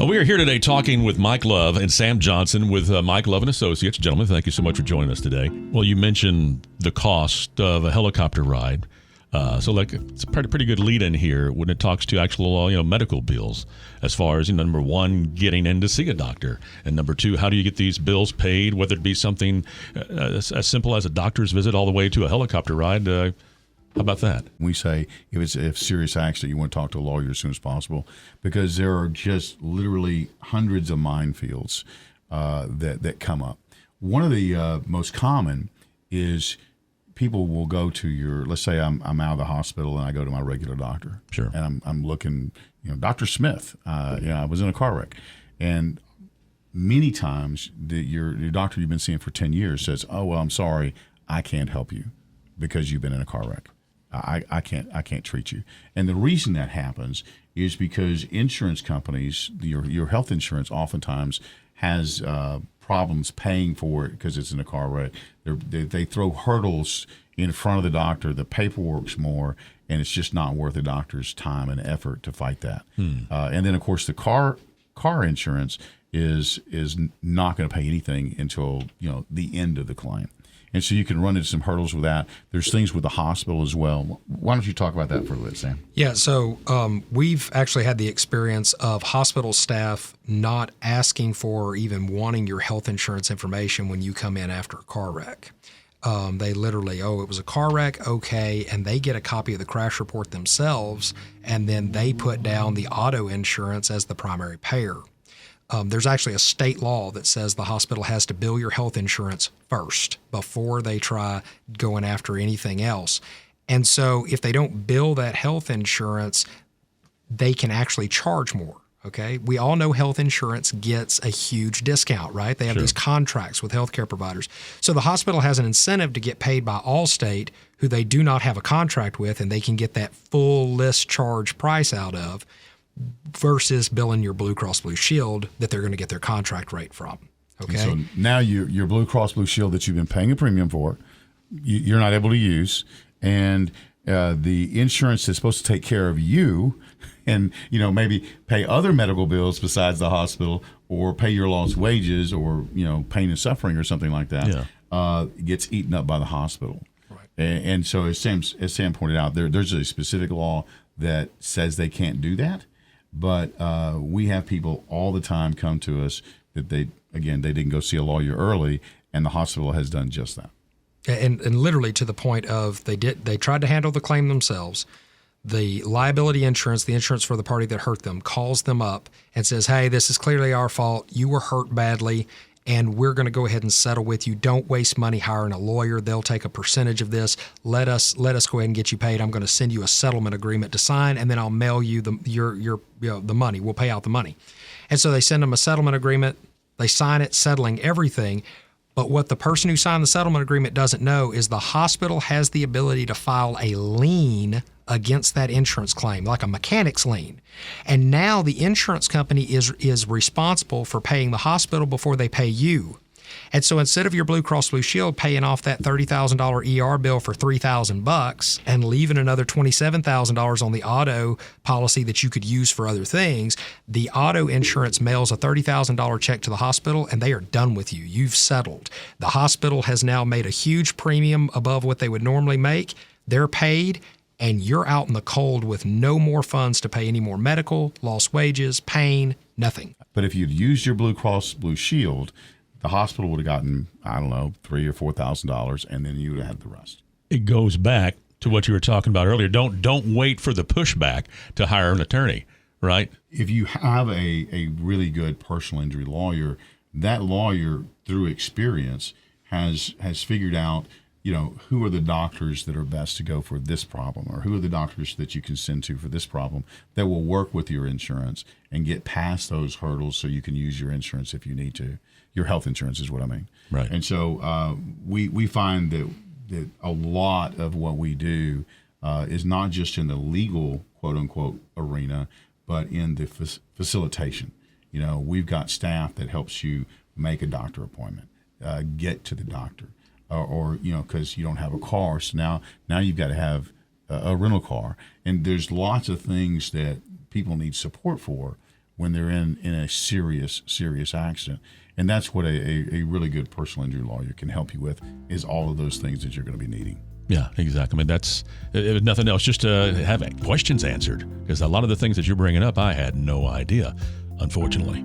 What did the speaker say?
Well, we are here today talking with Mike Love and Sam Johnson with Mike Love and Associates. Gentlemen, thank you so much for joining us today. Well, you mentioned the cost of a helicopter ride. So it's a pretty good lead in here when it talks to actual medical bills, as far as number one, getting in to see a doctor, and number two, how do you get these bills paid, whether it be something as simple as a doctor's visit all the way to a helicopter ride. How about that? We say if it's a serious accident, you want to talk to a lawyer as soon as possible, because there are just literally hundreds of minefields that come up. One of the most common is people will go to let's say I'm out of the hospital and I go to my regular doctor. Sure. And I'm looking, Dr. Smith, I was in a car wreck. And many times your doctor you've been seeing for 10 years says, oh, well, I'm sorry, I can't help you because you've been in a car wreck. I can't treat you. And the reason that happens is because insurance companies, your health insurance oftentimes has problems paying for it because it's in a car wreck. They throw hurdles in front of the doctor. The paperwork's more, and it's just not worth the doctor's time and effort to fight that. And then, of course, the car insurance is not going to pay anything until the end of the claim. And so you can run into some hurdles with that. There's things with the hospital as well. Why don't you talk about that for a little bit, Sam? Yeah, so we've actually had the experience of hospital staff not asking for or even wanting your health insurance information when you come in after a car wreck. They literally, it was a car wreck, okay, and they get a copy of the crash report themselves, and then they put down the auto insurance as the primary payer. There's actually a state law that says the hospital has to bill your health insurance first before they try going after anything else. And so if they don't bill that health insurance, they can actually charge more. Okay. We all know health insurance gets a huge discount, right? They have these contracts with healthcare providers. So the hospital has an incentive to get paid by Allstate, who they do not have a contract with, and they can get that full list charge price out of, versus billing your Blue Cross Blue Shield that they're going to get their contract rate from. Okay. And so now your Blue Cross Blue Shield that you've been paying a premium for, you're not able to use, and the insurance is supposed to take care of you, and maybe pay other medical bills besides the hospital, or pay your lost wages, or pain and suffering or something like that. Gets eaten up by the hospital. Right. And so as Sam pointed out, there's a specific law that says they can't do that. But we have people all the time come to us that they didn't go see a lawyer early, and the hospital has done just that. And literally to the point of they tried to handle the claim themselves. The liability insurance, the insurance for the party that hurt them, calls them up and says, hey, this is clearly our fault. You were hurt badly, and we're going to go ahead and settle with you. Don't waste money hiring a lawyer. They'll take a percentage of this. Let us go ahead and get you paid. I'm going to send you a settlement agreement to sign, and then I'll mail you the money. We'll pay out the money. And so they send them a settlement agreement. They sign it, settling everything. But what the person who signed the settlement agreement doesn't know is the hospital has the ability to file a lien against that insurance claim, like a mechanic's lien. And now the insurance company is responsible for paying the hospital before they pay you. And so instead of your Blue Cross Blue Shield paying off that $30,000 ER bill for $3,000 and leaving another $27,000 on the auto policy that you could use for other things, the auto insurance mails a $30,000 check to the hospital, and they are done with you. You've settled. The hospital has now made a huge premium above what they would normally make. They're paid, and you're out in the cold with no more funds to pay any more medical, lost wages, pain, nothing. But if you'd used your Blue Cross Blue Shield, the hospital would have gotten, $3,000 or $4,000, and then you would have had the rest. It goes back to what you were talking about earlier. Don't wait for the pushback to hire an attorney, right? If you have a really good personal injury lawyer, that lawyer, through experience, has figured out, who are the doctors that are best to go for this problem, or who are the doctors that you can send to for this problem that will work with your insurance and get past those hurdles so you can use your insurance if you need to. Your health insurance is what I mean. Right. And so we find that a lot of what we do is not just in the legal, quote unquote, arena, but in the facilitation. We've got staff that helps you make a doctor appointment, get to the doctor, or because you don't have a car. So now you've got to have a rental car. And there's lots of things that people need support for when they're in a serious accident. And that's what a really good personal injury lawyer can help you with, is all of those things that you're going to be needing. Yeah, exactly. I mean, that's if nothing else, just to have questions answered, because a lot of the things that you're bringing up, I had no idea, unfortunately.